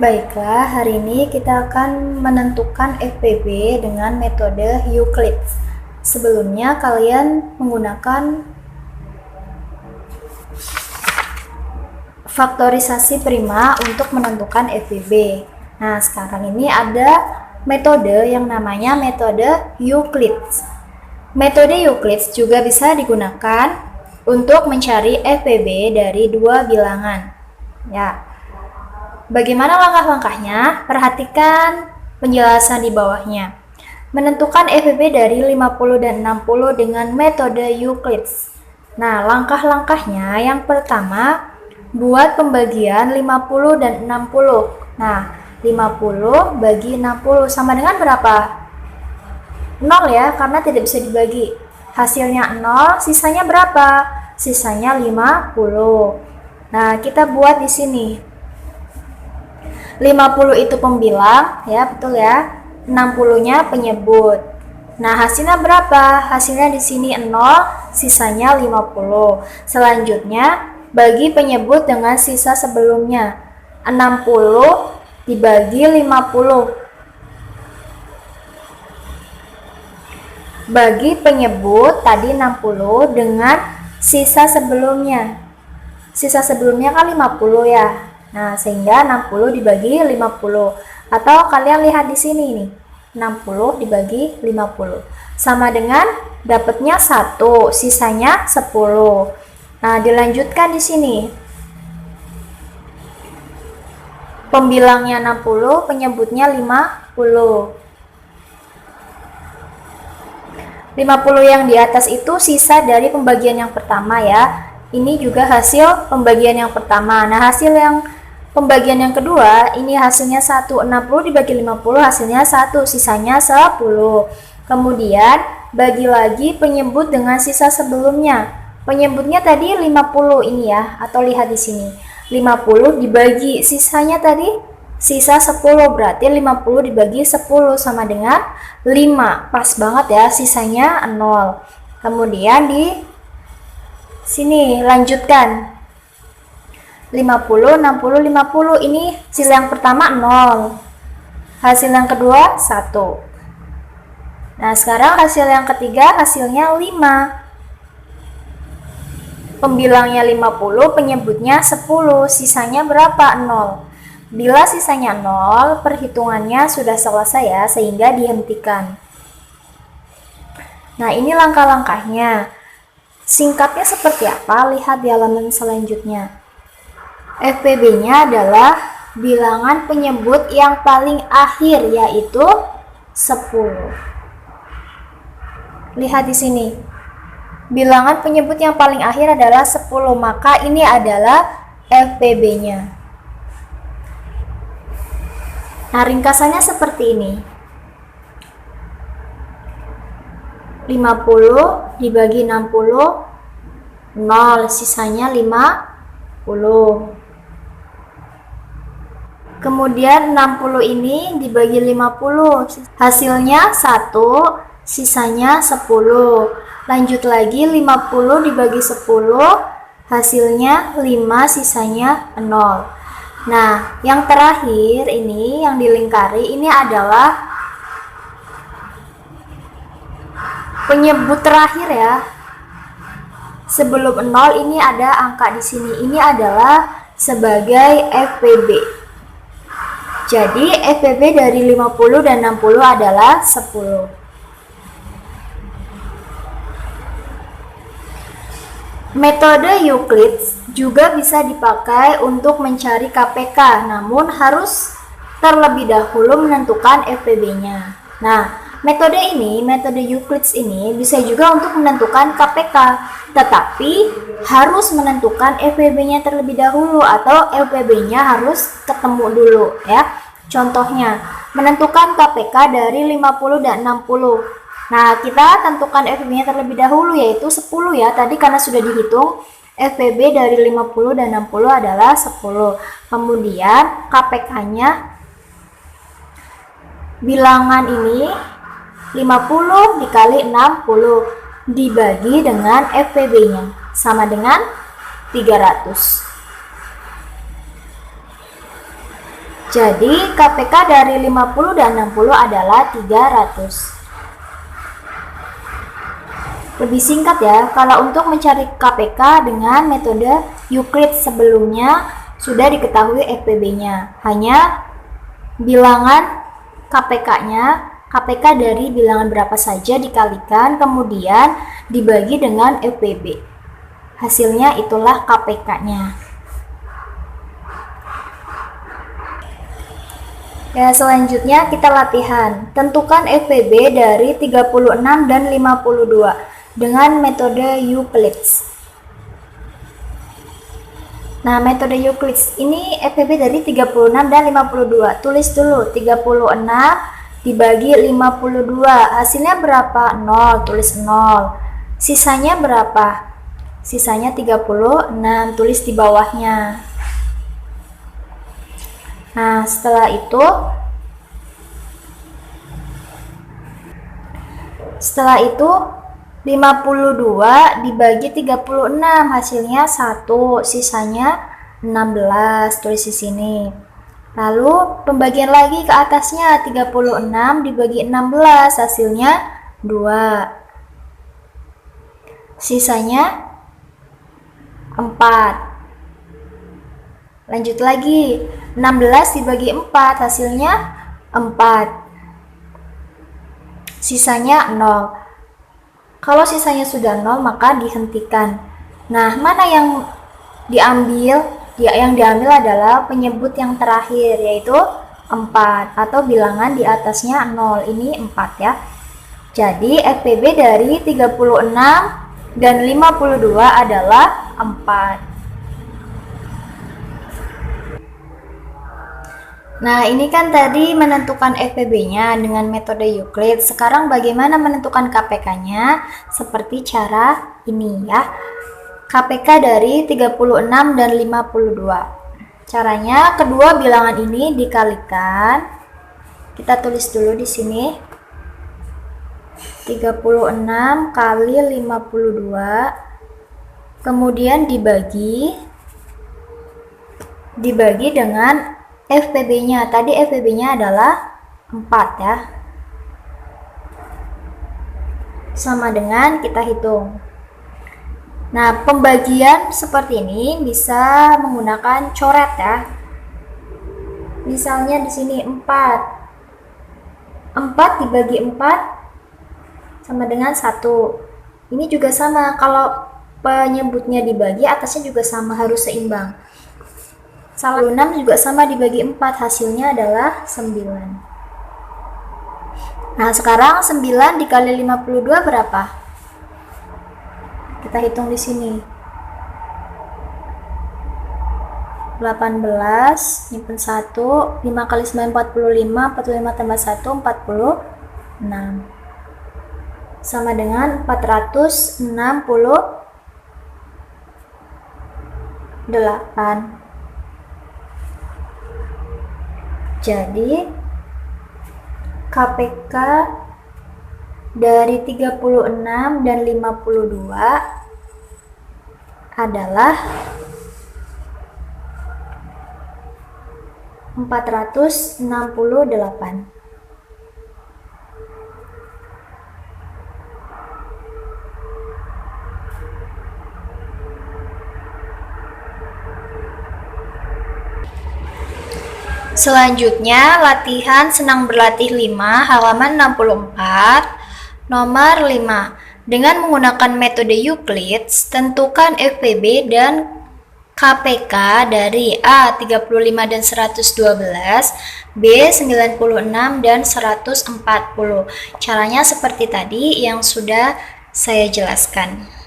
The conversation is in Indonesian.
Baiklah, hari ini kita akan menentukan FPB dengan metode Euclid. Sebelumnya kalian menggunakan faktorisasi prima untuk menentukan FPB. Nah, sekarang ini ada metode yang namanya metode Euclid. Metode Euclid juga bisa digunakan untuk mencari FPB dari dua bilangan. Ya. Bagaimana langkah-langkahnya? Perhatikan penjelasan di bawahnya. Menentukan FPB dari 50 dan 60 dengan metode Euclid. Nah, langkah-langkahnya yang pertama, buat pembagian 50 dan 60. Nah, 50 bagi 60 sama dengan berapa? 0 ya, karena tidak bisa dibagi. Hasilnya 0, sisanya berapa? Sisanya 50. Nah, kita buat di sini. 50 itu pembilang, ya betul ya. 60-nya penyebut. Nah, hasilnya berapa? Hasilnya di sini 0, sisanya 50. Selanjutnya, bagi penyebut dengan sisa sebelumnya. 60 dibagi 50. Bagi penyebut tadi 60 dengan sisa sebelumnya. Sisa sebelumnya kan 50 ya. Nah, sehingga 60 dibagi 50. Atau kalian lihat di sini nih. 60 dibagi 50. Sama dengan dapatnya 1, sisanya 10. Nah, dilanjutkan di sini. Pembilangnya 60, penyebutnya 50. 50 yang di atas itu sisa dari pembagian yang pertama ya. Ini juga hasil pembagian yang pertama. Nah, hasil yang pembagian yang kedua, ini hasilnya 1, 60 dibagi 50, hasilnya 1, sisanya 10. Kemudian, bagi lagi penyebut dengan sisa sebelumnya. Penyebutnya tadi 50 ini ya, atau lihat di sini. 50 dibagi sisanya tadi, sisa 10, berarti 50 dibagi 10 sama dengan 5. Pas banget ya, sisanya 0. Kemudian di sini lanjutkan. 50, 60, 50. Ini hasil yang pertama 0. Hasil yang kedua 1. Nah, sekarang hasil yang ketiga hasilnya 5. Pembilangnya 50, penyebutnya 10. Sisanya berapa? 0. Bila sisanya 0, perhitungannya sudah selesai ya, sehingga dihentikan. Nah, ini langkah-langkahnya. Singkatnya seperti apa? Lihat di halaman selanjutnya. FPB-nya adalah bilangan penyebut yang paling akhir, yaitu 10. Lihat di sini. Bilangan penyebut yang paling akhir adalah 10, maka ini adalah FPB-nya. Nah, ringkasannya seperti ini. 50 dibagi 60, 0, sisanya 50. Kemudian 60 ini dibagi 50, hasilnya 1, sisanya 10. Lanjut lagi 50 dibagi 10, hasilnya 5, sisanya 0. Nah, yang terakhir ini yang dilingkari ini adalah penyebut terakhir ya. Sebelum 0 ini ada angka di sini. Ini adalah sebagai FPB. Jadi FPB dari 50 dan 60 adalah 10. Metode Euclid juga bisa dipakai untuk mencari KPK, namun harus terlebih dahulu menentukan FPB-nya. Nah, metode Euclid ini bisa juga untuk menentukan KPK, tetapi harus menentukan FPB-nya terlebih dahulu atau FPB-nya harus ketemu dulu ya. Contohnya, menentukan KPK dari 50 dan 60. Nah, kita tentukan FPB-nya terlebih dahulu yaitu 10 ya. Tadi karena sudah dihitung, FPB dari 50 dan 60 adalah 10. Kemudian KPK-nya bilangan ini 50 dikali 60 dibagi dengan FPB-nya sama dengan 300. Jadi KPK dari 50 dan 60 adalah 300. Lebih singkat ya, kalau untuk mencari KPK dengan metode Euclid sebelumnya sudah diketahui FPB-nya. Hanya bilangan KPK dari bilangan berapa saja dikalikan, kemudian dibagi dengan FPB. Hasilnya itulah KPK-nya. Ya, selanjutnya kita latihan. Tentukan FPB dari 36 dan 52 dengan metode Euclid. Nah, metode Euclid ini FPB dari 36 dan 52. Tulis dulu 36 dibagi 52. Hasilnya berapa? 0. Tulis 0. Sisanya berapa? Sisanya 36. Tulis di bawahnya. Nah, setelah itu 52 dibagi 36, hasilnya 1, sisanya 16, tulis di sini. Lalu pembagian lagi ke atasnya, 36 dibagi 16, hasilnya 2. Sisanya 4. Lanjut lagi, 16 dibagi 4, hasilnya 4. Sisanya 0. Kalau sisanya sudah 0, maka dihentikan. Nah, mana yang diambil? Yang diambil adalah penyebut yang terakhir, yaitu 4, atau bilangan di atasnya 0. Ini 4 ya. Jadi, FPB dari 36 dan 52 adalah 4. Nah, ini kan tadi menentukan FPB-nya dengan metode Euclid. Sekarang bagaimana menentukan KPK-nya? Seperti cara ini ya. KPK dari 36 dan 52. Caranya, kedua bilangan ini dikalikan. Kita tulis dulu di sini. 36 kali 52. Kemudian dibagi dengan FPB-nya. Tadi FPB-nya adalah 4 ya. Sama dengan kita hitung. Nah, pembagian seperti ini bisa menggunakan coret ya. Misalnya di sini 4. 4 dibagi 4 sama dengan 1. Ini juga sama, kalau penyebutnya dibagi, atasnya juga sama, harus seimbang. 6 juga sama dibagi 4, hasilnya adalah 9. Nah, sekarang 9 dikali 52 berapa? Kita hitung di sini. 18, nyimpen 1, 5 kali 9 45, 45 tambah 1 46. Sama dengan 468. Jadi KPK dari 36 dan 52 adalah 468. Selanjutnya, latihan senang berlatih 5, halaman 64, nomor 5. Dengan menggunakan metode Euclid, tentukan FPB dan KPK dari A 35 dan 112, B 96 dan 140. Caranya seperti tadi yang sudah saya jelaskan.